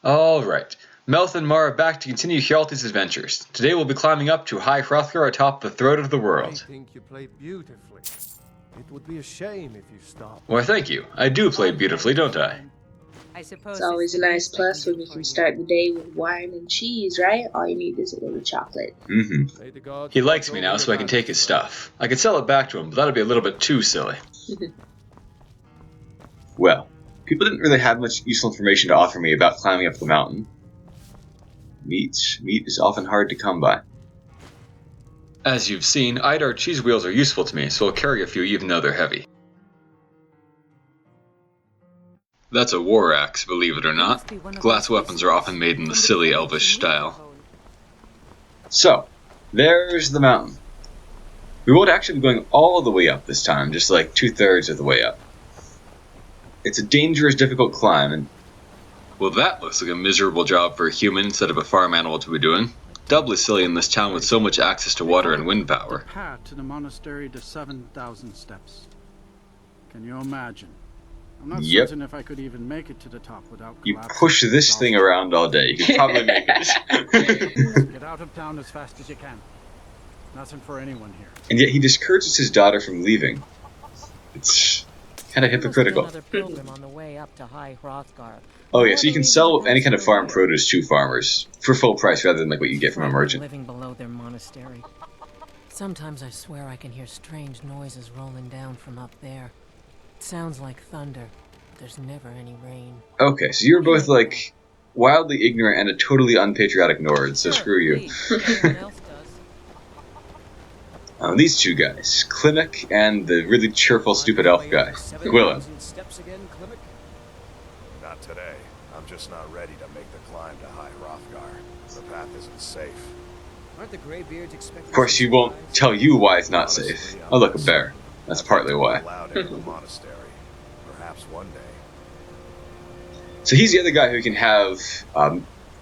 Alright, Melth and Mar are back to continue Hjalti's adventures. Today we'll be climbing up to High Hrothgar atop the throat of the world. I think you play beautifully. It would be a shame if you stopped. Why thank you. I do play beautifully, don't I? I suppose It's always a nice plus when you can start the day with wine and cheese, right? All you need is a little chocolate. Mm-hmm. May the gods He likes watch me over now, your so I can take his battles. stuff. I could sell it back to him, but that'd be a little bit too silly. Well, people didn't really have much useful information to offer me about climbing up the mountain. Meat is often hard to come by. As you've seen, Idar cheese wheels are useful to me, so I'll carry a few even though they're heavy. That's a war axe, believe it or not. Glass weapons are often made in the silly elvish style. So, there's the mountain. We won't actually be going all the way up this time, just like 2/3 of the way up. It's a dangerous, difficult climb, and well, that looks like a miserable job for a human instead of a farm animal to be doing. Doubly silly in this town with so much access to water and wind power. The path to the monastery to 7,000 steps. Can you imagine? I'm not certain if I could even make it to the top without You collapsing. push this thing around all day, you could probably make it. Get out of town as fast as you can. Nothing for anyone here. And yet he discourages his daughter from leaving. It's kind of hypocritical. Another pilgrim on the way up to High Hrothgar. Oh yeah, so you can sell any kind of farm produce to farmers for full price rather than like what you get from a merchant. Living below their monastery. Sometimes I swear I can hear strange noises rolling down from up there. It sounds like thunder. But there's never any rain. Okay, so you're both like wildly ignorant and a totally unpatriotic Nord, so screw you. Everyone else does. These two guys, Klimek and the really cheerful, stupid elf guy, Gwilym. Not today. I'm just not ready to make the climb to High Hrothgar. The path isn't safe. Aren't the Graybeards expecting? Of course, he won't tell you why it's not safe. Oh look, a bear. That's partly why. Allowed into the monastery. Perhaps one day. So he's the other guy who can have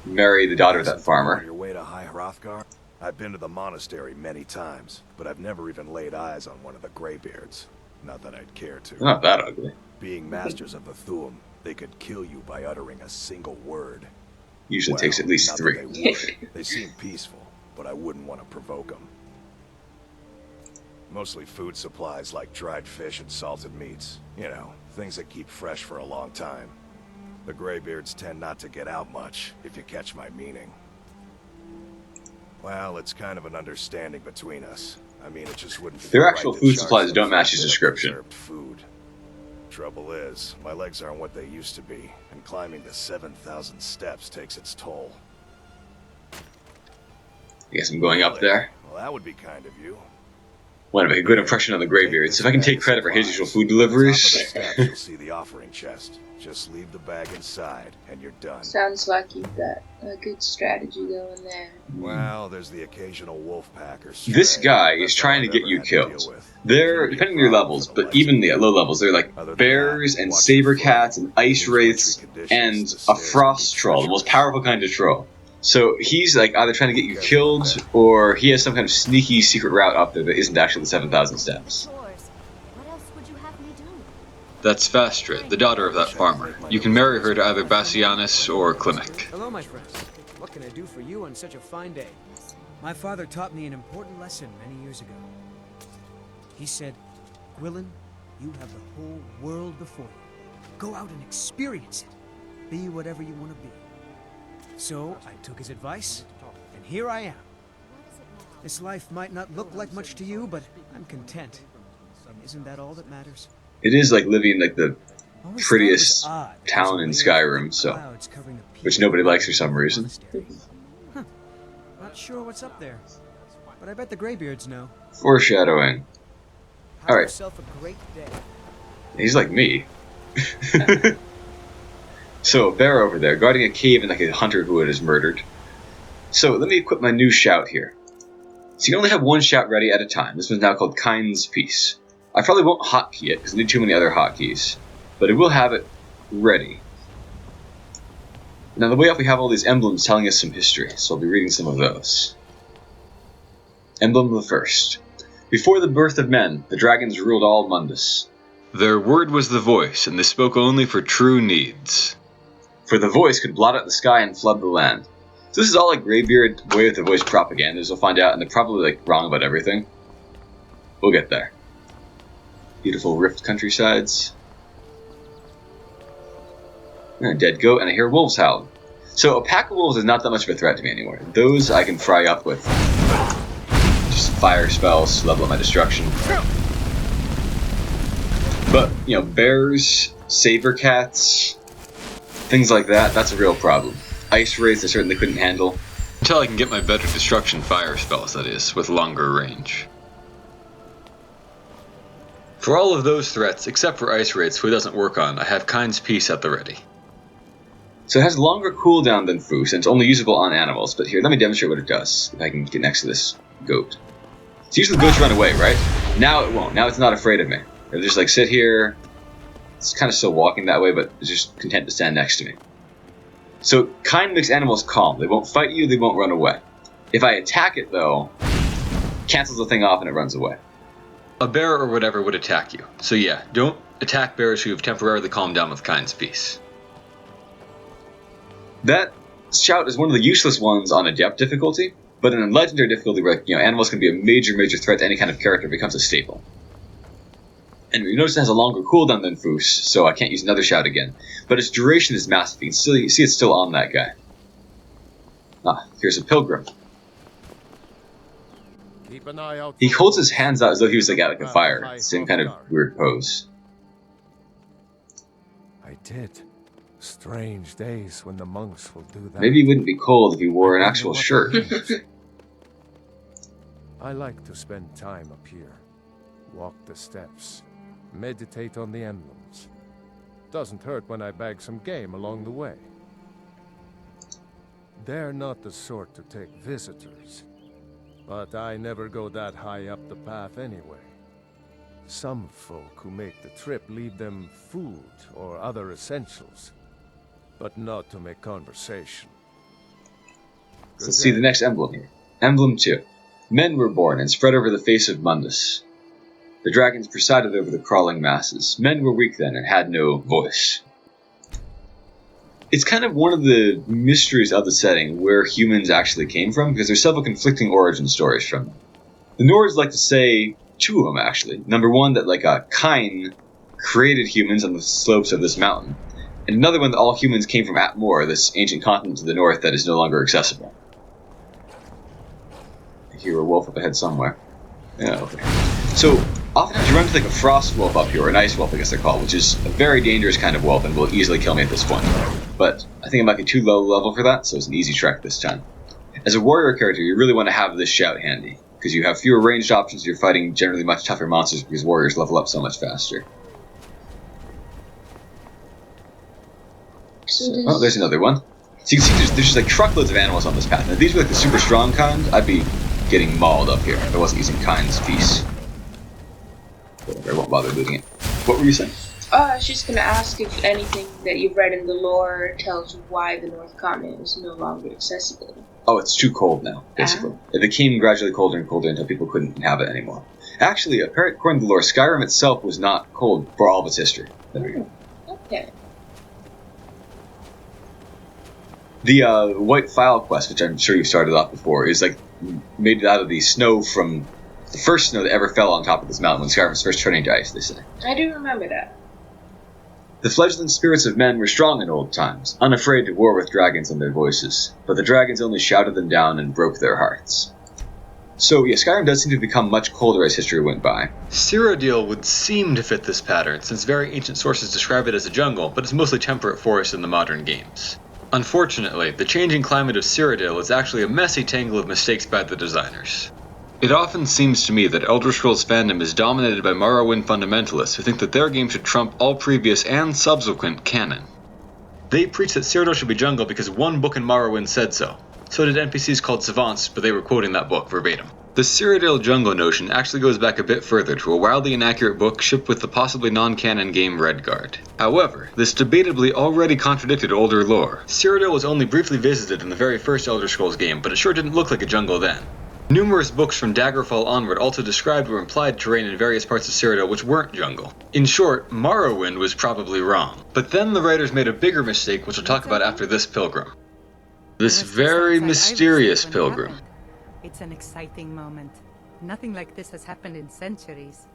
marry the daughter of that On farmer. your way to High Hrothgar? I've been to the monastery many times, but I've never even laid eyes on one of the Graybeards. Not that I'd care to. They're not that ugly. Being masters of the Thuum, they could kill you by uttering a single word. Usually takes at least not that 3. They would. They seem peaceful, but I wouldn't want to provoke them. Mostly food supplies like dried fish and salted meats. You know, things that keep fresh for a long time. The Graybeards tend not to get out much, if you catch my meaning. Well, it's kind of an understanding between us. I mean, it just wouldn't feel Their right actual to food charge supplies them don't for a match his bit of description. preserved food. Trouble is, my legs aren't what they used to be, and climbing the 7,000 steps takes its toll. I guess I'm going up there. Well, that would be kind of you. Want to make a good impression on the Graybeards. If I can take credit for his usual food deliveries. Top of the steps, you'll see the offering chest. Just leave the bag inside, and you're done. Sounds like you've got a good strategy going there. Well, there's the occasional wolf packer. This guy is trying to get you killed. They're, depending on your levels, but even at low levels, they're like bears and saber cats and ice wraiths and a frost troll, the most powerful kind of troll. So he's like either trying to get you killed, or he has some kind of sneaky secret route up there that isn't actually the 7,000 steps. What else would you have me do? That's Vastra, the daughter of that farmer. You can marry her to either Bassianus or Klimek. Hello, my friends. What can I do for you on such a fine day? My father taught me an important lesson many years ago. He said, Gwilym, you have the whole world before you. Go out and experience it. Be whatever you want to be. So I took his advice, and here I am. This life might not look like much to you, but I'm content. And isn't that all that matters? It is like living in like the Always prettiest thought it was odd, town in there's a wave of Skyrim, so clouds covering the peak which nobody of the likes for some reason. monastery. Huh. Not sure what's up there, but I bet the Graybeards know. Foreshadowing. Have Alright. yourself a great day. He's like me. So, a bear over there, guarding a cave and like a hunter who is murdered. So, let me equip my new shout here. So you can only have one shout ready at a time. This one's now called Kind's Peace. I probably won't hotkey it, because I need too many other hotkeys. But I will have it ready. Now, on the way up we have all these emblems telling us some history, so I'll be reading some of those. Emblem the First. Before the birth of men, the dragons ruled all Mundus. Their word was the voice, and they spoke only for true needs. for the voice could blot out the sky and flood the land. So this is all like Graybeard way with the voice propaganda, as we'll find out, and they're probably like wrong about everything. We'll get there. Beautiful rift countrysides. And a dead goat, and I hear wolves howling. So a pack of wolves is not that much of a threat to me anymore. Those I can fry up with just fire spells, level up my destruction. But, you know, bears, saber cats, things like that, that's a real problem. Ice wraiths I certainly couldn't handle. Until I can get my better destruction fire spells, that is, with longer range. For all of those threats, except for ice wraiths, who it doesn't work on, I have Kind's Peace at the ready. So it has longer cooldown than Foos, and it's only usable on animals, but here, let me demonstrate what it does, if I can get next to this goat. So usually goats run away, right? Now it won't. Now it's not afraid of me. It'll just like sit here. It's kind of still walking that way, but it's just content to stand next to me. So Kind makes animals calm. They won't fight you, they won't run away. If I attack it, though, it cancels the thing off and it runs away. A bear or whatever would attack you. So yeah, don't attack bears who have temporarily calmed down with Kind's Peace. That shout is one of the useless ones on Adept difficulty, but in a Legendary difficulty where animals can be a major threat to any kind of character, it becomes a staple. And you notice it has a longer cooldown than Foos, so I can't use another shout again. But its duration is massive. You can still see it's still on that guy. Ah, here's a pilgrim. Keep an eye out. He holds his hands out as though he was like at a fire. Same kind of weird pose. I did. Strange days when the monks will do that. Maybe he wouldn't be cold if he wore an actual shirt. I like to spend time up here. Walk the steps. Meditate on the emblems. Doesn't hurt when I bag some game along the way. They're not the sort to take visitors. But I never go that high up the path anyway. Some folk who make the trip leave them food or other essentials. But not to make conversation. Let's see the next emblem here. Emblem 2. Men were born and spread over the face of Mundus. The dragons presided over the crawling masses. Men were weak then and had no voice. It's kind of one of the mysteries of the setting where humans actually came from, because there's several conflicting origin stories from them. The Nords like to say two of them, actually. Number one, that like a Kine created humans on the slopes of this mountain. And another one that all humans came from Atmor, this ancient continent to the north that is no longer accessible. I hear a wolf up ahead somewhere. Yeah, okay. So, oftentimes you run into like a frost wolf up here, or an ice wolf I guess they're called, which is a very dangerous kind of wolf and will easily kill me at this point. But I think it might be too low level for that, so it's an easy trek this time. As a warrior character, you really want to have this shout handy, because you have fewer ranged options, you're fighting generally much tougher monsters because warriors level up so much faster. Oh, there's another one. So you can see there's just like truckloads of animals on this path. Now, if these were like the super strong kind, I'd be getting mauled up here if I wasn't using Kind's Peace. Whatever, I won't bother looting it. What were you saying? I was just gonna ask if anything that you've read in the lore tells you why the North Continent is no longer accessible. Oh, it's too cold now, basically. It became gradually colder and colder until people couldn't inhabit it anymore. Actually, according to the lore, Skyrim itself was not cold for all of its history. There we go. Okay. The White File quest, which I'm sure you've started off before, is like made out of the snow from the first snow that ever fell on top of this mountain when Skyrim was first turning to ice, they say. I do remember that. The fledgling spirits of men were strong in old times, unafraid to war with dragons and their voices, but the dragons only shouted them down and broke their hearts. So yeah, Skyrim does seem to become much colder as history went by. Cyrodiil would seem to fit this pattern, since very ancient sources describe it as a jungle, but it's mostly temperate forest in the modern games. Unfortunately, the changing climate of Cyrodiil is actually a messy tangle of mistakes by the designers. It often seems to me that Elder Scrolls fandom is dominated by Morrowind fundamentalists who think that their game should trump all previous and subsequent canon. They preach that Cyrodiil should be jungle because one book in Morrowind said so. So did NPCs called savants, but they were quoting that book verbatim. The Cyrodiil jungle notion actually goes back a bit further to a wildly inaccurate book shipped with the possibly non-canon game Redguard. However, this debatably already contradicted older lore. Cyrodiil was only briefly visited in the very first Elder Scrolls game, but it sure didn't look like a jungle then. Numerous books from Daggerfall onward also described or implied terrain in various parts of Cyrodiil which weren't jungle. In short, Morrowind was probably wrong. But then the writers made a bigger mistake, which we'll talk about after this pilgrim. This very mysterious pilgrim. It's an exciting moment. Nothing like this has happened in centuries.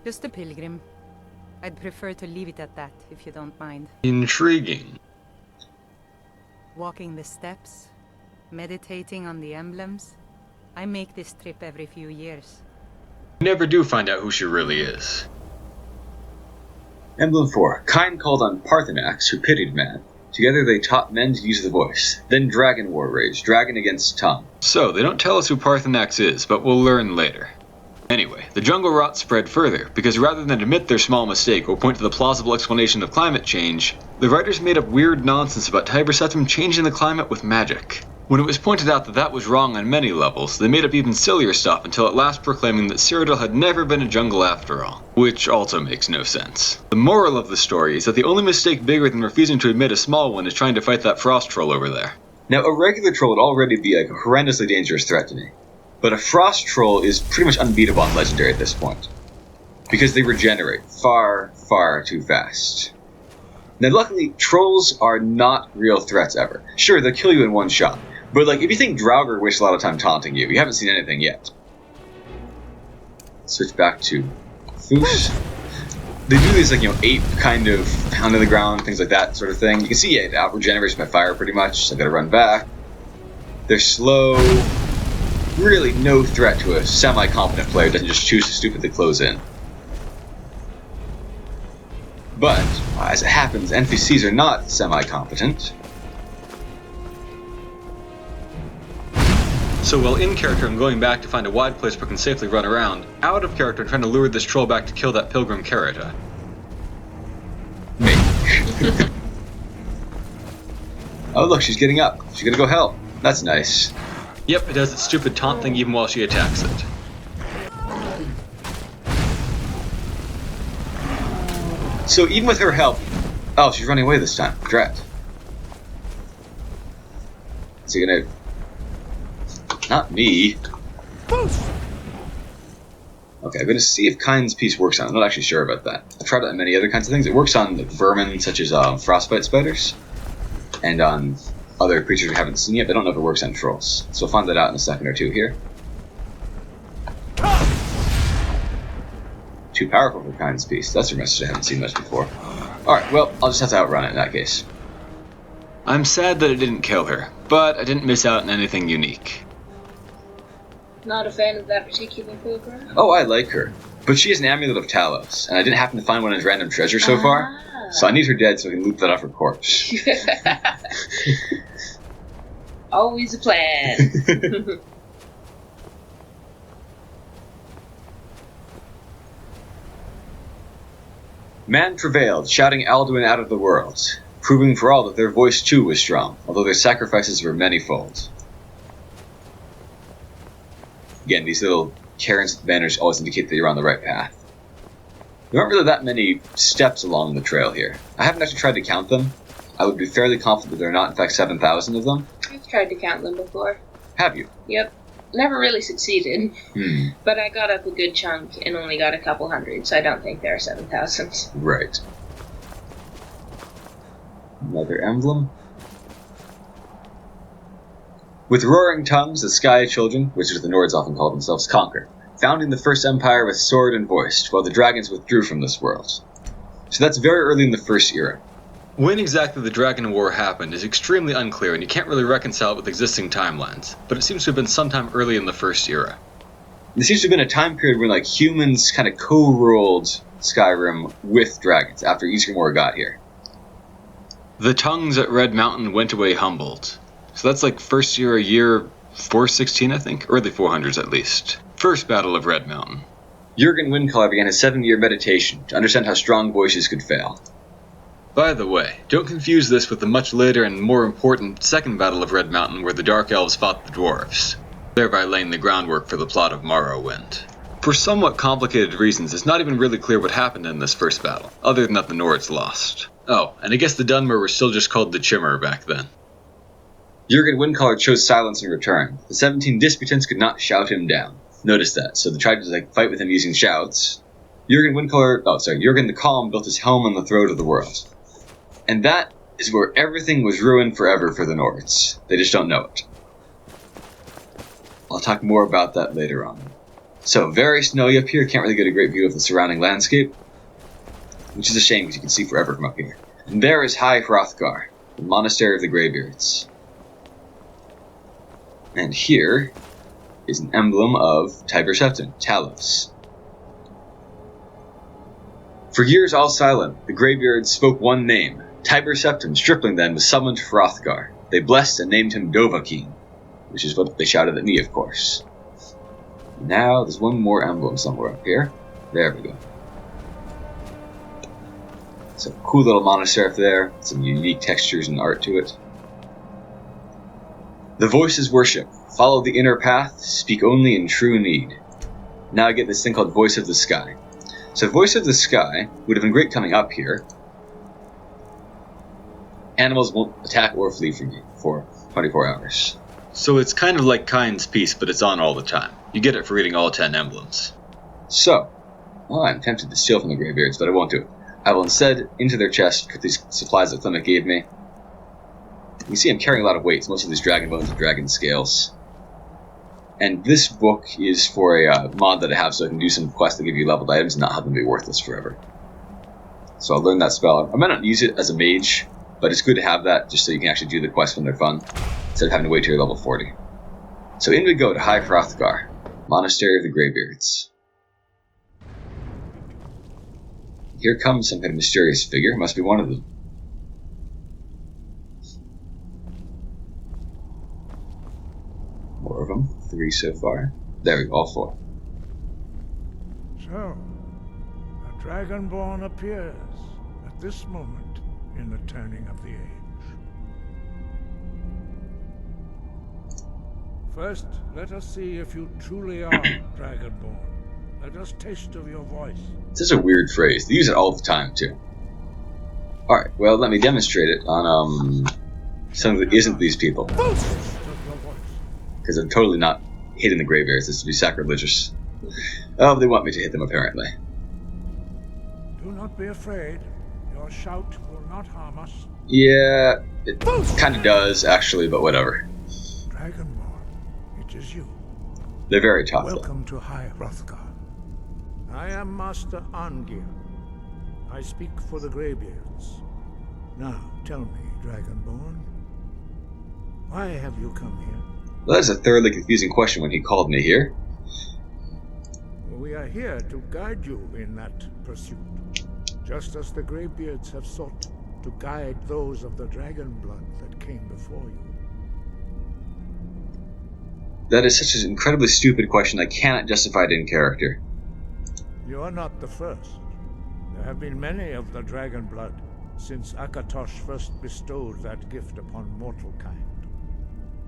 Just a pilgrim. I'd prefer to leave it at that, if you don't mind. Intriguing. Walking the steps, meditating on the emblems. I make this trip every few years. We never do find out who she really is. Emblem 4. Kine called on Parthenax, who pitied man. Together they taught men to use the voice. Then dragon war raged, dragon against tongue. So, they don't tell us who Parthenax is, but we'll learn later. Anyway, the jungle rot spread further, because rather than admit their small mistake or point to the plausible explanation of climate change, the writers made up weird nonsense about Tiber Septim changing the climate with magic. When it was pointed out that that was wrong on many levels, they made up even sillier stuff until at last proclaiming that Cyrodiil had never been a jungle after all, which also makes no sense. The moral of the story is that the only mistake bigger than refusing to admit a small one is trying to fight that frost troll over there. Now, a regular troll would already be a horrendously dangerous threat to me, but a frost troll is pretty much unbeatable on Legendary at this point, because they regenerate far, far too fast. Now, luckily, trolls are not real threats ever. Sure, they'll kill you in one shot, but like, if you think Draugr wastes a lot of time taunting you, you haven't seen anything yet. Switch back to Foos. They do these, like, 8 kind of pound to the ground, things like that sort of thing. You can see it out regenerates by fire pretty much, so I gotta run back. They're slow. Really no threat to a semi-competent player who doesn't just choose to stupidly close in. But, as it happens, NPCs are not semi-competent. So while in character I'm going back to find a wide place where I can safely run around, out of character I'm trying to lure this troll back to kill that pilgrim Carita. Me. Oh look, she's getting up. She's gonna go help. That's nice. Yep, it does its stupid taunt thing even while she attacks it. So even with her help... Oh, she's running away this time. Drat. Is he gonna... Not me. Okay, I'm gonna see if Kine's piece works on it. I'm not actually sure about that. I've tried it on many other kinds of things. It works on like, vermin, such as frostbite spiders, and on other creatures we haven't seen yet, but I don't know if it works on trolls. So we'll find that out in a second or two here. Too powerful for Kine's piece. That's a message I haven't seen much before. Alright, well, I'll just have to outrun it in that case. I'm sad that it didn't kill her, but I didn't miss out on anything unique. Not a fan of that particular pilgrim? Oh, I like her. But she has an Amulet of Talos, and I didn't happen to find one as random treasure so far. So I need her dead so I can loop that off her corpse. Always a plan. Man travailed, shouting Alduin out of the world, proving for all that their voice too was strong, although their sacrifices were manyfold. Again, these little cairns with banners always indicate that you're on the right path. There aren't really that many steps along the trail here. I haven't actually tried to count them. I would be fairly confident that there are not, in fact, 7,000 of them. I've tried to count them before. Have you? Yep. Never really succeeded. But I got up a good chunk and only got a couple hundred, so I don't think there are 7,000. Right. Another emblem. With roaring tongues, the Sky Children, which is what the Nords often call themselves, conquered, founding the first empire with sword and voice, while the dragons withdrew from this world. So that's very early in the First Era. When exactly the Dragon War happened is extremely unclear, and you can't really reconcile it with existing timelines, but it seems to have been sometime early in the First Era. There seems to have been a time period when like humans kind of co-ruled Skyrim with dragons after Ysgramor got here. The tongues at Red Mountain went away humbled. So that's like First Era, year 416, I think? Early 400s at least. First Battle of Red Mountain. Jurgen Windcaller began a 7-year meditation to understand how strong voices could fail. By the way, don't confuse this with the much later and more important Second Battle of Red Mountain where the Dark Elves fought the Dwarves, thereby laying the groundwork for the plot of Morrowind. For somewhat complicated reasons, it's not even really clear what happened in this first battle, other than that the Nords lost. Oh, and I guess the Dunmer were still just called the Chimmer back then. Jurgen Windcaller chose silence in return. The 17 disputants could not shout him down. Notice that. So they tried to fight with him using shouts. Jurgen the Calm built his helm on the throat of the world. And that is where everything was ruined forever for the Nords. They just don't know it. I'll talk more about that later on. So, very snowy up here, can't really get a great view of the surrounding landscape, which is a shame because you can see forever from up here. And there is High Hrothgar, the monastery of the Graybeards. And here is an emblem of Tiber Septim, Talos. For years all silent, the Graybeards spoke one name. Tiber Septim, stripling then, was summoned to Hrothgar. They blessed and named him Dovahkiin, which is what they shouted at me, of course. Now, there's one more emblem somewhere up here. There we go. It's a cool little monastery up there. Some unique textures and art to it. The voices worship. Follow the inner path. Speak only in true need. Now I get this thing called Voice of the Sky. So Voice of the Sky would have been great coming up here. Animals won't attack or flee from you for 24 hours. So it's kind of like Kind's Peace, but it's on all the time. You get it for reading all 10 emblems. So, well, I'm tempted to steal from the Graybeards, but I won't do it. I will instead, into their chest, put these supplies that Clement gave me. You see I'm carrying a lot of weights, most of these dragon bones and dragon scales. And this book is for a mod that I have so I can do some quests that give you leveled items and not have them be worthless forever. So I'll learn that spell. I might not use it as a mage, but it's good to have that just so you can actually do the quests when they're fun, instead of having to wait till you're level 40. So in we go to High Hrothgar, Monastery of the Graybeards. Here comes some kind of mysterious figure. Must be one of them. More of them. 3 so far. There we go, all 4. So, a Dragonborn appears at this moment in the turning of the age. First, let us see if you truly are Dragonborn. Let us taste of your voice. This is a weird phrase. They use it all the time, too. Alright, well, let me demonstrate it on, some that isn't these people. Because I'm totally not hitting the Graybeards. This would be sacrilegious. Oh, they want me to hit them, apparently. Do not be afraid. Your shout will not harm us. Yeah, it kind of does, actually, but whatever. Dragonborn, it is you. They're very tough. Welcome to High Hrothgar. I am Master Angir. I speak for the Graybeards. Now, tell me, Dragonborn, why have you come here? Well, that's a thoroughly confusing question when he called me here. We are here to guide you in that pursuit, just as the Graybeards have sought to guide those of the dragon blood that came before you. That is such an incredibly stupid question I cannot justify it in character. You are not the first. There have been many of the dragon blood since Akatosh first bestowed that gift upon mortal kind.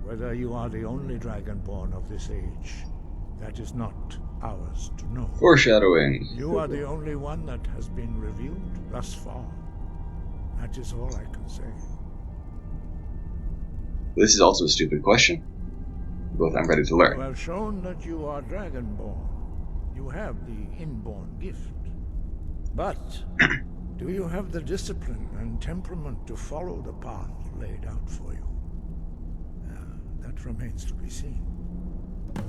Whether you are the only Dragonborn of this age, that is not ours to know. Foreshadowing. You are the only one that has been revealed thus far. That is all I can say. This is also a stupid question. Both I'm ready to learn. You have shown that you are Dragonborn. You have the inborn gift. But do you have the discipline and temperament to follow the path laid out for you? That remains to be seen.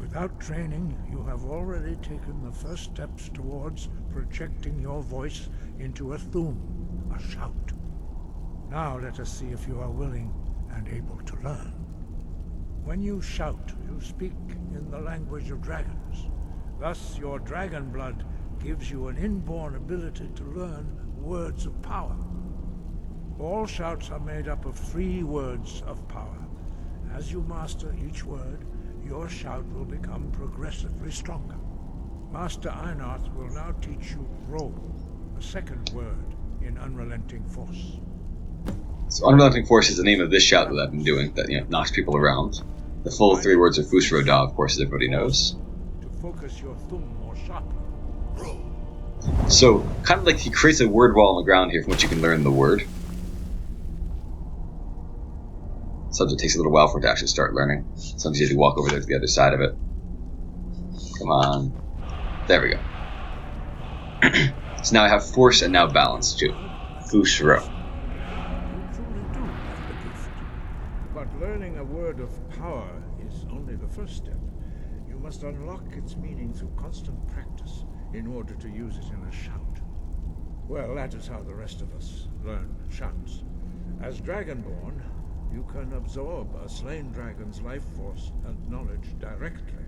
Without training, you have already taken the first steps towards projecting your voice into a thum, a shout. Now let us see if you are willing and able to learn. When you shout, you speak in the language of dragons. Thus, your dragon blood gives you an inborn ability to learn words of power. All shouts are made up of 3 words of power. As you master each word, your shout will become progressively stronger. Master Einarth will now teach you Roll, a second word in Unrelenting Force. So Unrelenting Force is the name of this shout that I've been doing that, knocks people around. The full 3 words are Fusroda, of course, as everybody knows. To focus your thumb more sharply. Roll. So, kind of like he creates a word wall on the ground here from which you can learn the word. Sometimes it takes a little while for it to actually start learning. Sometimes you have to walk over there to the other side of it. Come on. There we go. So now I have force and now balance too. Foosh row. You truly do have the gift. But learning a word of power is only the first step. You must unlock its meaning through constant practice in order to use it in a shout. Well, that is how the rest of us learn shouts. As Dragonborn, you can absorb a slain dragon's life force and knowledge directly.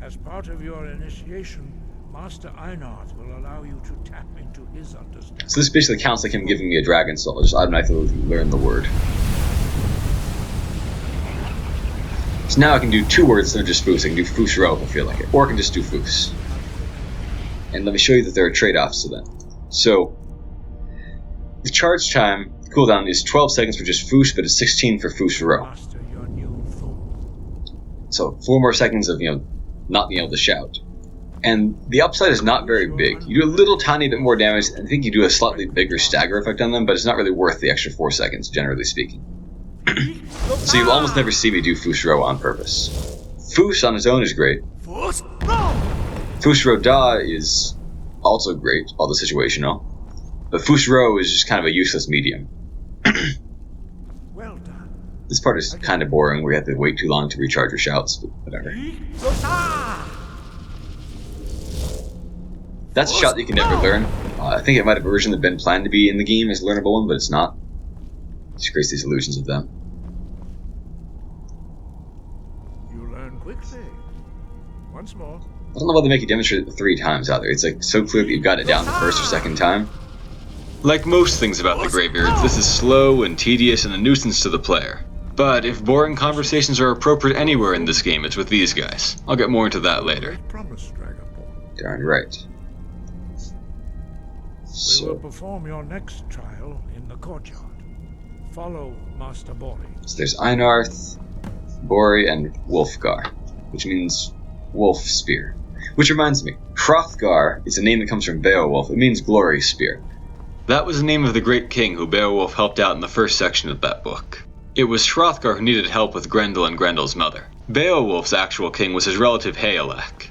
As part of your initiation, Master Einarth will allow you to tap into his understanding. So this basically counts like him giving me a dragon soul. I just automatically learn the word. So now I can do 2 words instead of just foos. I can do foos row if I feel like it. Or I can just do foos. And let me show you that there are trade-offs to that. So, the charge time cooldown is 12 seconds for just foos, but it's 16 for foos row. So 4 more seconds of, not being able to shout. And the upside is not very big. You do a little tiny bit more damage, and I think you do a slightly bigger stagger effect on them, but it's not really worth the extra 4 seconds, generally speaking. So you'll almost never see me do foos row on purpose. Foos on its own is great. Foos row da is also great, although situational. But foos row is just kind of a useless medium. Well done. This part is kind of boring, where you have to wait too long to recharge your shouts, but whatever. That's a shout that you can never learn. I think it might have originally been planned to be in the game as a learnable one, but it's not. It just creates these illusions of them. You learn quickly. Once more. I don't know why they make you demonstrate it 3 times out there. It's like so clear that you've got it down the first or second time. Like most things about the Graybeards, this is slow and tedious and a nuisance to the player. But if boring conversations are appropriate anywhere in this game, it's with these guys. I'll get more into that later. Promise, Dragonborn. Darn right. We will perform your next trial in the courtyard. Follow Master Bori. So there's Einarth, Bori, and Wulfgar, which means wolf spear. Which reminds me, Hrothgar is a name that comes from Beowulf. It means glory spear. That was the name of the great king who Beowulf helped out in the first section of that book. It was Hrothgar who needed help with Grendel and Grendel's mother. Beowulf's actual king was his relative Hjalti.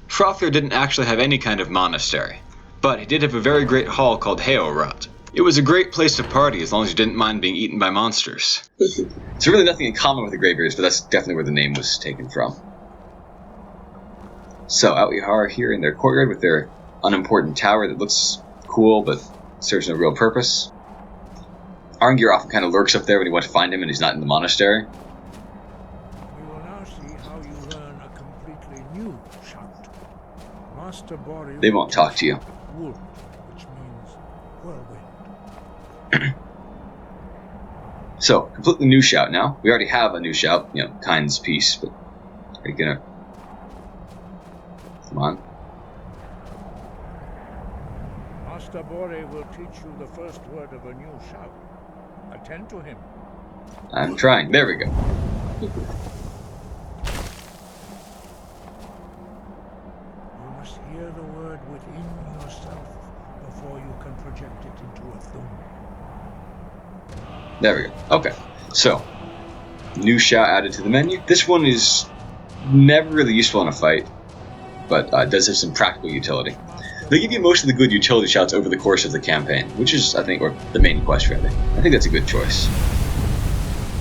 Hrothgar didn't actually have any kind of monastery, but he did have a very great hall called Heorot. It was a great place to party as long as you didn't mind being eaten by monsters. It's really nothing in common with the Graybeards, but that's definitely where the name was taken from. So out we are here in their courtyard with their unimportant tower that looks cool but serves no real purpose. Arngir often kind of lurks up there when you want to find him and he's not in the monastery. We will now see how you learn a completely new shout. Master Bori. They won't talk to you. Wolf, which means whirlwind. So, completely new shout now. We already have a new shout, Kind's Peace, but are you gonna... Come on. Master Bori will teach you the first word of a new shout. Attend to him. I'm trying. There we go. You must hear the word within yourself before you can project it into a thum. There we go. Okay. So, new shout added to the menu. This one is never really useful in a fight, but does have some practical utility. They give you most of the good utility shouts over the course of the campaign, which is, I think, or the main quest, really. I think that's a good choice.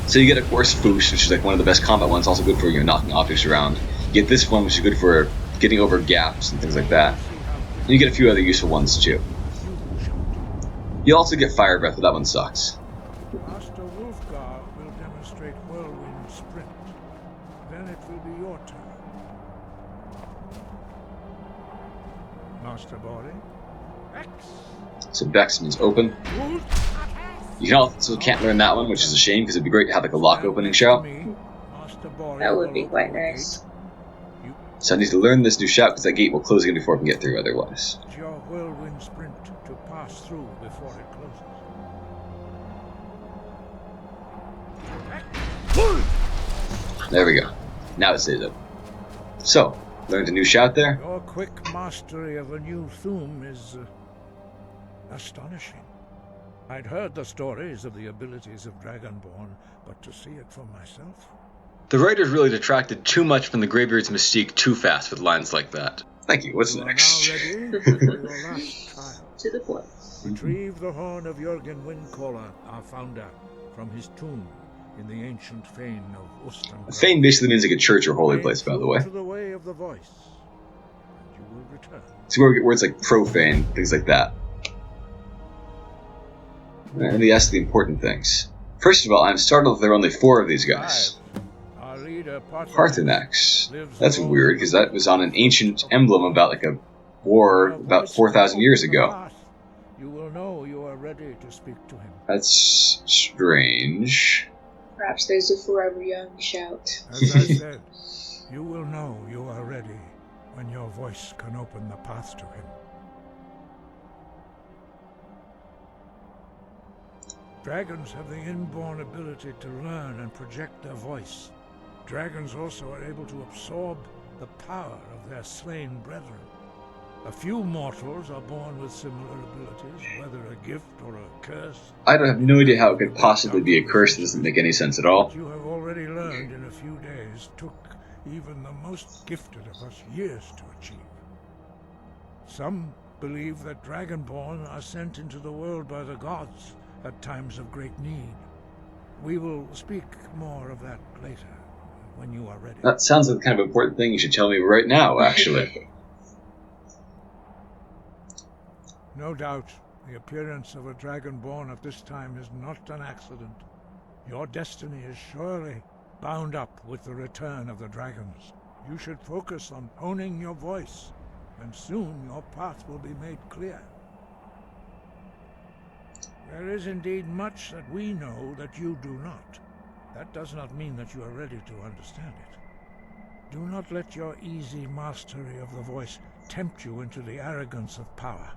So you get, of course, Foosh, which is like one of the best combat ones, also good for knocking objects around. You get this one, which is good for getting over gaps and things like that. And you get a few other useful ones, too. You also get Fire Breath, but that one sucks. Master Wulfgar will demonstrate whirlwind sprint. Then it will be your turn. Master Bori. X. So Bex means open. You can also can't learn that one, which is a shame because it'd be great to have like a lock opening shout. That would be quite nice. So I need to learn this new shout because that gate will close again before I can get through otherwise. It's your whirlwind sprint to pass through before it closes. There we go. Now it stays up. So, learned a new shout there. Your quick mastery of a new thum is astonishing. I'd heard the stories of the abilities of Dragonborn, but to see it for myself... The writers really detracted too much from the Graybeards' mystique too fast with lines like that. Thank you, what's next? You are now ready for your last trial. To the point. Retrieve the horn of Jürgen Windcaller, our founder, from his tomb in the ancient fane of Ustengrove. A fane basically means like a church or holy place, by the way. To the way of the voice, and you will return. It's where we get words like profane, things like that. And they ask the important things. First of all, I'm startled that there are only 4 of these guys. Parthenax. That's weird, because that was on an ancient emblem about like a war about 4,000 years ago. You will know you are ready to speak to him. That's strange. Perhaps there's a forever young shout. As I said, you will know you are ready when your voice can open the path to him. Dragons have the inborn ability to learn and project their voice. Dragons also are able to absorb the power of their slain brethren. A few mortals are born with similar abilities, whether a gift or a curse. I don't have no idea how it could possibly be a curse. That doesn't make any sense at all. What you have already learned in a few days took even the most gifted of us years to achieve. Some believe that Dragonborn are sent into the world by the gods at times of great need. We will speak more of that later, when you are ready. That sounds like the kind of important thing you should tell me right now, actually. No doubt, the appearance of a Dragonborn at this time is not an accident. Your destiny is surely bound up with the return of the dragons. You should focus on honing your voice, and soon your path will be made clear. There is indeed much that we know that you do not. That does not mean that you are ready to understand it. Do not let your easy mastery of the voice tempt you into the arrogance of power.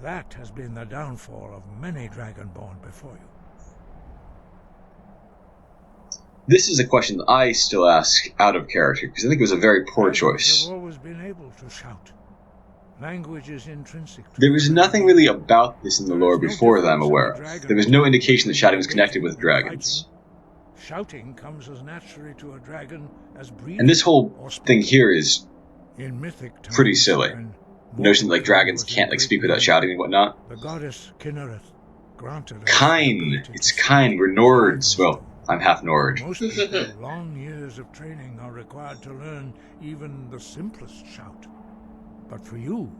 That has been the downfall of many Dragonborn before you. This is a question that I still ask out of character, because I think it was a very poor choice. I've always been able to shout. Language is intrinsic to There was nothing really about this in the lore before that I'm aware of. There was no indication that shouting was connected with dragons. Shouting comes as naturally to a dragon as breathing. And this whole thing here is in mythic times, pretty silly. The notion that like dragons can't like speak without shouting and whatnot. The goddess Kinnereth granted Kine. It's Kine. We're Nords. Well, I'm half Nord. Most people, long years of training are required to learn even the simplest shout. But for you,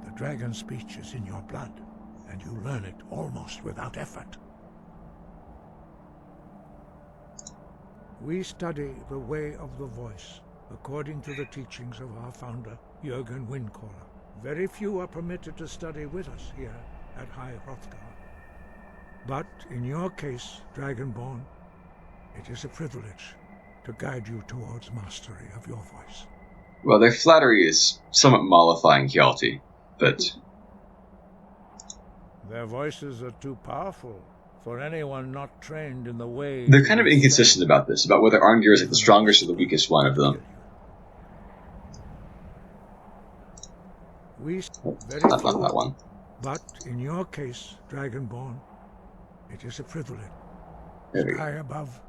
the dragon speech is in your blood, and you learn it almost without effort. We study the way of the voice, according to the teachings of our founder, Jürgen Windcaller. Very few are permitted to study with us here at High Hrothgar. But in your case, Dragonborn, it is a privilege to guide you towards mastery of your voice. Well, their flattery is somewhat mollifying Hjalti, but... Their voices are too powerful for anyone not trained in the way... They're kind of inconsistent about this, about whether Arngeir is like the strongest or the weakest one of them. Not that one. But in your case, Dragonborn, it is a privilege. Sky above,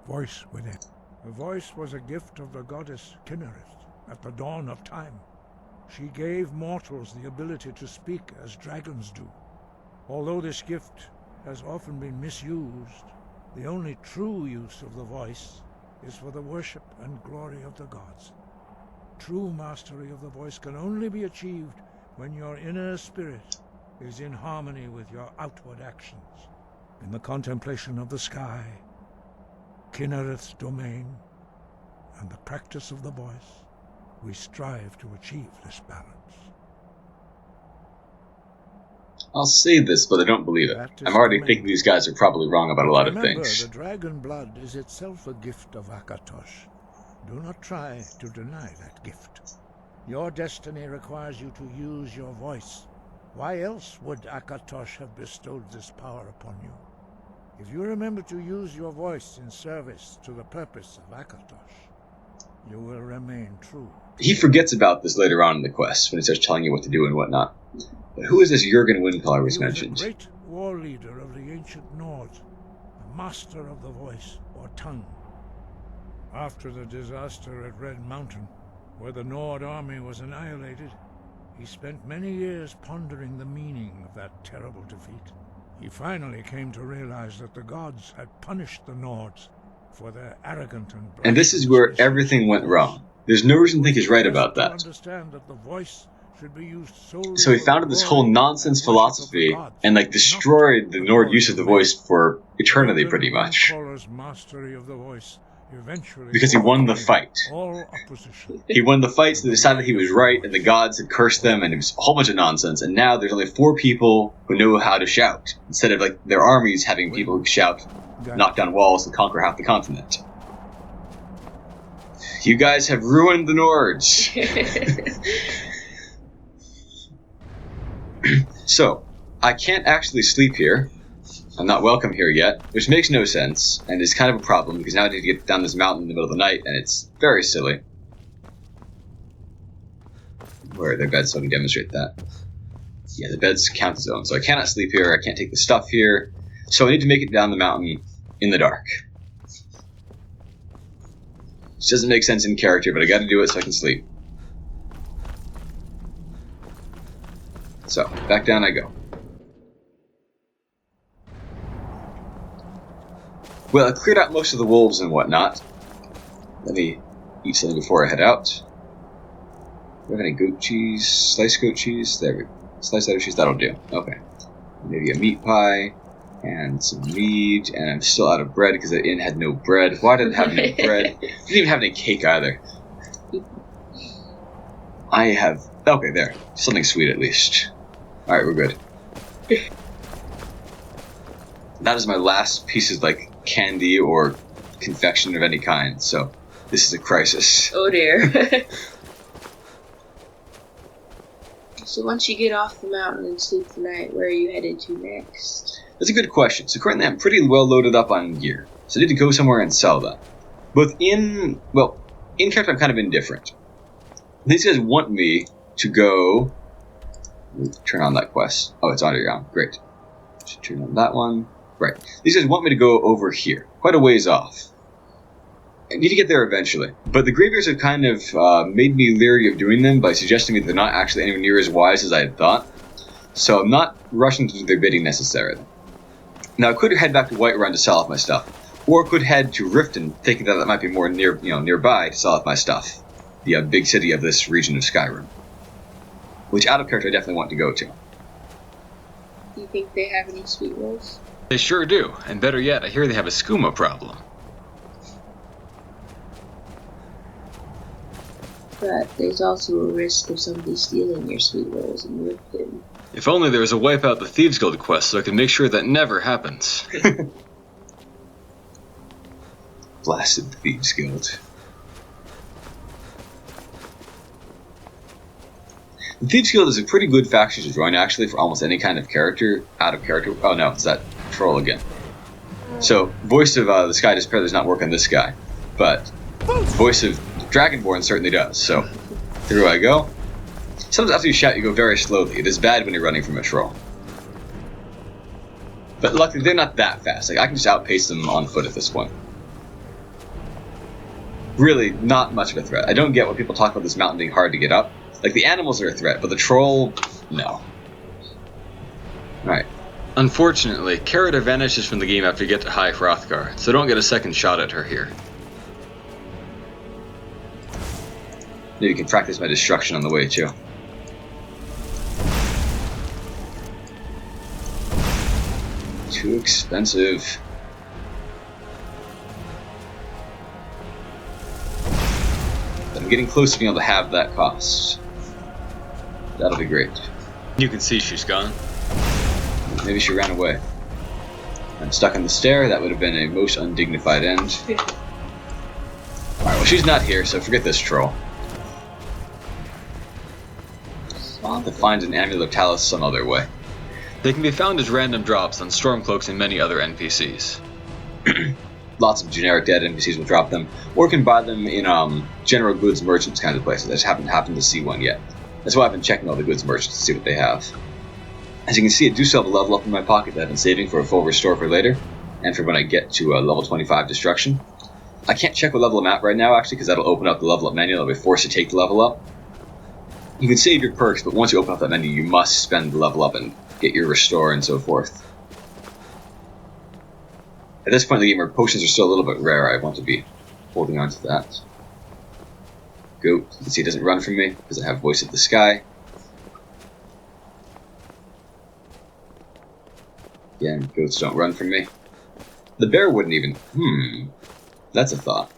voice within. The voice was a gift of the goddess Kinnereth at the dawn of time. She gave mortals the ability to speak as dragons do. Although this gift has often been misused, the only true use of the voice is for the worship and glory of the gods. True mastery of the voice can only be achieved when your inner spirit is in harmony with your outward actions. In the contemplation of the sky, Kinnereth's domain, and the practice of the voice, we strive to achieve this balance. I'll say this, but I don't believe it. I'm already thinking these guys are probably wrong about a lot of things. The dragon blood is itself a gift of Akatosh. Do not try to deny that gift. Your destiny requires you to use your voice. Why else would Akatosh have bestowed this power upon you? If you remember to use your voice in service to the purpose of Akatosh, you will remain true. He forgets about this later on in the quest, when he starts telling you what to do and whatnot. But who is this Jürgen Windcaller was mentioned? He was a great war ancient Nords, the master of the voice or tongue. After the disaster at Red Mountain, where the Nord army was annihilated, he spent many years pondering the meaning of that terrible defeat. He finally came to realize that the gods had punished the Nords for their arrogant and this is where everything went wrong. There's no reason to think he's right about that. Understand that the voice should be used solely So he founded this whole nonsense philosophy and like destroyed the Nord use of the voice for eternity, pretty much. Mastery of the voice eventually because he won the fight. All opposition. He won the fight, so they decided he was right, and the gods had cursed them, and it was a whole bunch of nonsense. And now there's only 4 people who know how to shout, instead of like their armies having people who shout, knock down walls, and conquer half the continent. You guys have ruined the Nords. So, I can't actually sleep here. I'm not welcome here yet, which makes no sense, and is kind of a problem, because now I need to get down this mountain in the middle of the night, and it's very silly. Where are their beds so I can demonstrate that? Yeah, the beds count as zone, so I cannot sleep here, I can't take the stuff here, so I need to make it down the mountain in the dark. Which doesn't make sense in character, but I gotta do it so I can sleep. So, back down I go. Well, I cleared out most of the wolves and whatnot. Let me eat something before I head out. Do we have any goat cheese? Sliced goat cheese? There we go. Sliced goat cheese, that'll do. Okay. Maybe a meat pie, and some meat, and I'm still out of bread because the inn had no bread. Why did it have no bread? Didn't even have any cake either. I have... Okay, there. Something sweet at least. Alright, we're good. That is my last piece of, like, candy or confection of any kind, so this is a crisis. Oh dear. So once you get off the mountain and sleep the night, where are you headed to next? That's a good question. So currently I'm pretty well loaded up on gear, so I need to go somewhere and sell that. Both in character I'm kind of indifferent. These guys want me to go... Turn on that quest. Oh, it's already on. Great. Should turn on that one. Right. These guys want me to go over here, quite a ways off. I need to get there eventually. But the Graybeards have kind of made me leery of doing them by suggesting that they're not actually anywhere near as wise as I had thought. So I'm not rushing to do their bidding necessarily. Now I could head back to Whiterun to sell off my stuff, or could head to Riften, thinking that might be more nearby to sell off my stuff. The big city of this region of Skyrim, which out of character I definitely want to go to. Do you think they have any sweet rolls? They sure do, and better yet, I hear they have a skooma problem. But there's also a risk of somebody stealing your sweet rolls and Riften. If only there was a Wipe Out the Thieves Guild quest so I could make sure that never happens. Blasted Thieves Guild. The Thieves Guild is a pretty good faction to join, actually, for almost any kind of character, out of character. Oh no, it's that troll again. So, voice of the Sky Despair does not work on this guy, but voice of Dragonborn certainly does. So, here I go. Sometimes after you shout, you go very slowly. It is bad when you're running from a troll. But luckily, they're not that fast. Like, I can just outpace them on foot at this point. Really, not much of a threat. I don't get what people talk about this mountain being hard to get up. Like, the animals are a threat, but the troll, no. Alright. Unfortunately, Carrot vanishes from the game after you get to High Hrothgar, so don't get a second shot at her here. Maybe you can practice my destruction on the way, too. Too expensive. I'm getting close to being able to have that cost. That'll be great. You can see she's gone. Maybe she ran away. I'm stuck on the stair. That would have been a most undignified end. Alright, well she's not here, so forget this troll. I'll have to find an Amulet of Talus some other way. They can be found as random drops on Stormcloaks and many other NPCs. Lots of generic dead NPCs will drop them, or can buy them in general goods merchants kind of places. I just haven't happened to see one yet. That's why I've been checking all the goods merchants to see what they have. As you can see, I do still have a level up in my pocket that I've been saving for a full restore for later, and for when I get to level 25 destruction. I can't check what level I'm at right now, actually, because that'll open up the level up menu. I'll be forced to take the level up. You can save your perks, but once you open up that menu, you must spend the level up and get your restore and so forth. At this point in the game, where potions are still a little bit rare, I want to be holding on to that. Goat, you can see it doesn't run from me, because I have Voice of the Sky. Again, goats don't run from me. The bear wouldn't even... That's a thought.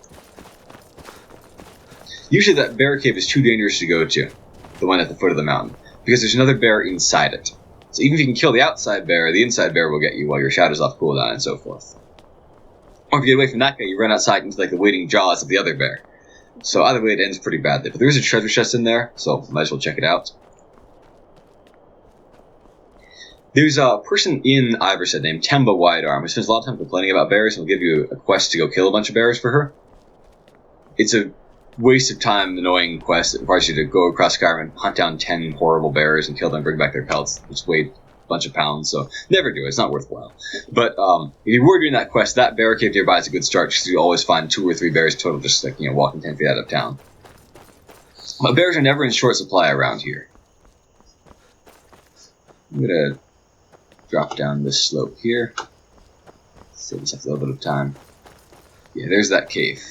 Usually that bear cave is too dangerous to go to, the one at the foot of the mountain, because there's another bear inside it. So even if you can kill the outside bear, the inside bear will get you while your shadow's off cooldown and so forth. Or if you get away from that guy, you run outside into like the waiting jaws of the other bear. So either way, it ends pretty badly. But there is a treasure chest in there, so might as well check it out. There's a person in Iverset named Temba Widearm who spends a lot of time complaining about bears and will give you a quest to go kill a bunch of bears for her. It's a waste of time, annoying quest that requires you to go across Skyrim and hunt down 10 horrible bears and kill them and bring back their pelts, which weigh a bunch of pounds, so never do it, it's not worthwhile. But if you were doing that quest, that bear cave nearby is a good start, because you always find 2 or 3 bears total just like, walking 10 feet out of town. But bears are never in short supply around here. I'm gonna drop down this slope here. Save myself a little bit of time. Yeah, there's that cave.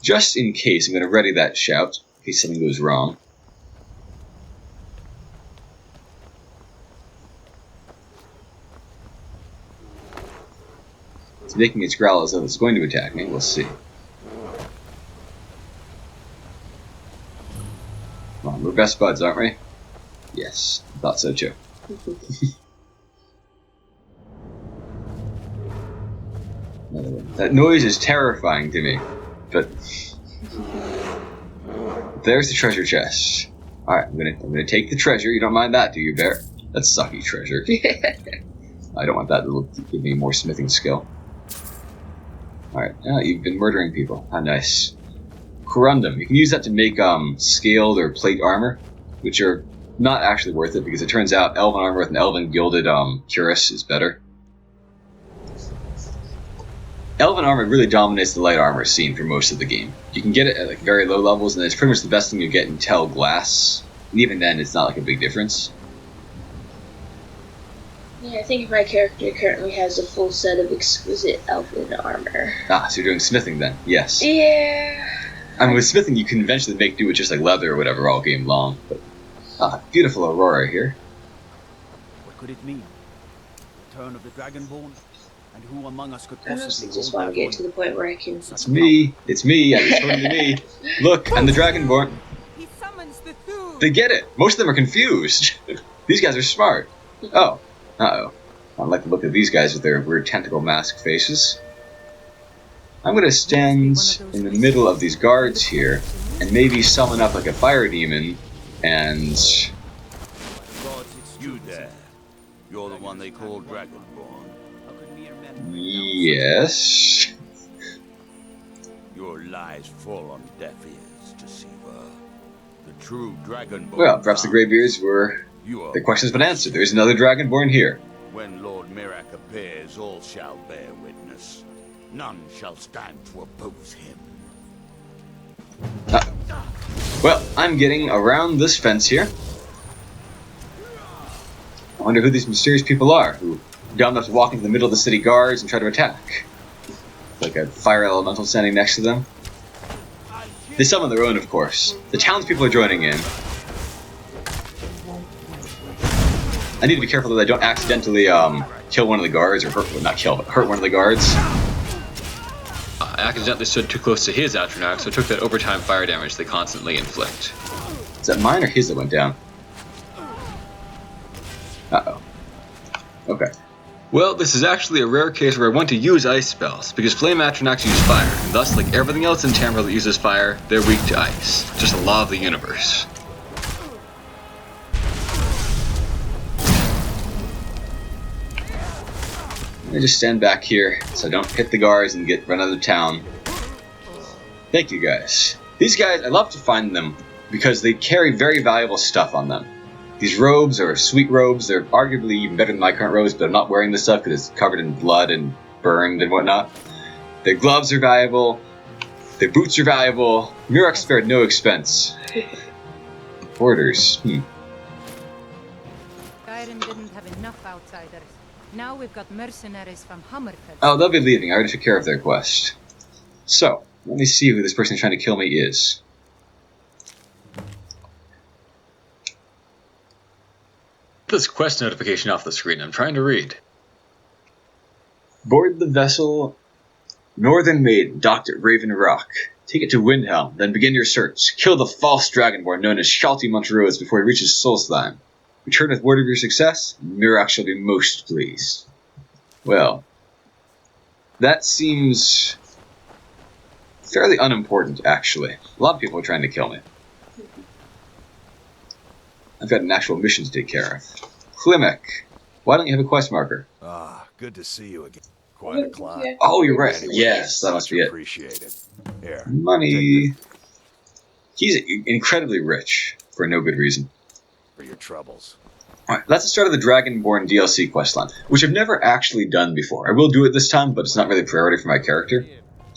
Just in case, I'm going to ready that shout, in case something goes wrong. It's making its growl as though it's going to attack me. We'll see. Come on, we're best buds, aren't we? Yes, I thought so too. Another one. That noise is terrifying to me, but there's the treasure chest. All right, I'm gonna take the treasure. You don't mind that, do you, bear? That's sucky treasure. I don't want that. It'll give me more smithing skill. All right, you've been murdering people. How nice. Corundum. You can use that to make scaled or plate armor, which are not actually worth it, because it turns out elven armor with an elven gilded cuirass is better. Elven armor really dominates the light armor scene for most of the game. You can get it at like very low levels, and it's pretty much the best thing you get until glass. And even then, it's not like a big difference. Yeah, I think my character currently has a full set of exquisite elven armor. Ah, so you're doing smithing then? Yes. Yeah. I mean, with smithing, you can eventually make do with just like leather or whatever all game long. But beautiful aurora here. What could it mean? Return of the Dragonborn? And who among us could I possibly honestly just want to get to the point where I can... It's me. It's me. It's totally me. Look, I'm the Dragonborn. He summons the Thule. They get it. Most of them are confused. These guys are smart. Oh. Uh-oh. I don't like the look of these guys with their weird tentacle mask faces. I'm going to stand in the middle of these guards here and maybe summon up like a fire demon and... You there. You're the one they call Dragonborn. Yes. Your lies fall on deaf ears, deceiver. The true Dragonborn. Well, perhaps the Graybeards were... The question's been answered. There's another Dragonborn here. When Lord Mirak appears, all shall bear witness. None shall stand to oppose him. Well, I'm getting around this fence here. I wonder who these mysterious people are, who dumb enough to walk into the middle of the city guards and try to attack. Like a fire elemental standing next to them. They summon their own, of course. The townspeople are joining in. I need to be careful that I don't accidentally kill one of the guards, or hurt, well, not kill, but hurt one of the guards. I accidentally stood too close to his Atronach, so I took that overtime fire damage they constantly inflict. Is that mine or his that went down? Uh-oh. Okay. Well, this is actually a rare case where I want to use ice spells, because flame Atronachs use fire, and thus, like everything else in Tamriel that uses fire, they're weak to ice. Just a law of the universe. Let me just stand back here so I don't hit the guards and get run out of town. Thank you guys. These guys, I love to find them because they carry very valuable stuff on them. These robes are sweet robes. They're arguably even better than my current robes, but I'm not wearing this stuff because it's covered in blood and burned and whatnot. Their gloves are valuable. Their boots are valuable. Murak spared no expense. Orders. Skyrim didn't have enough outsiders. Now we've got mercenaries from Hammerfell. Oh, they'll be leaving. I already took care of their quest. So, let me see who this person trying to kill me is. This quest notification off the screen. I'm trying to read. Board the vessel Northern Maiden, docked at Raven Rock. Take it to Windhelm, then begin your search. Kill the false Dragonborn known as Hjalti Montrose before he reaches Solstheim. Return with word of your success, and Murak shall be most pleased. Well, that seems fairly unimportant, actually. A lot of people are trying to kill me. I've got an actual mission to take care of. Klimek, why don't you have a quest marker? Ah, good to see you again. Quite a climb. Oh, you're right. Anyway, Yes, that must be it. Appreciated. Here, Money. He's incredibly rich for no good reason. for your troubles. Alright, that's the start of the Dragonborn DLC questline, which I've never actually done before. I will do it this time, but it's not really a priority for my character.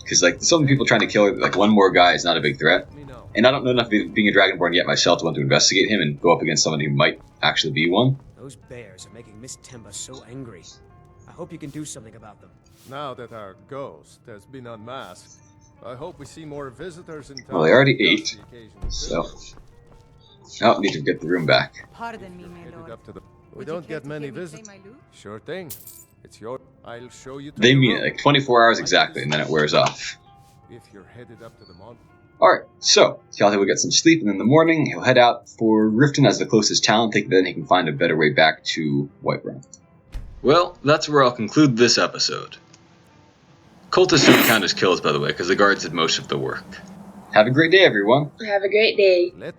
Because, like, so many people trying to kill it, like, one more guy is not a big threat. And I don't know enough being a Dragonborn yet myself to want to investigate him and go up against someone who might actually be one. Those bears are making Miss Temba so angry. I hope you can do something about them. Now that our ghost has been unmasked, I hope we see more visitors in town. Well, they already ate, so... Oh, need to get the room back. Pardon me, my lord. Up to the... We Would you don't care get to many hear me play visitors. my lute? Sure thing. It's your... I'll show you to They your mean room. it, like 24 hours exactly, and then it wears off. If you're headed up to the mountain. Alright, so, Hjalti will get some sleep, and in the morning, he'll head out for Riften as the closest town, thinking then he can find a better way back to Whiterun. Well, that's where I'll conclude this episode. Cultists don't count as kills, by the way, because the guards did most of the work. Have a great day, everyone. Have a great day. Let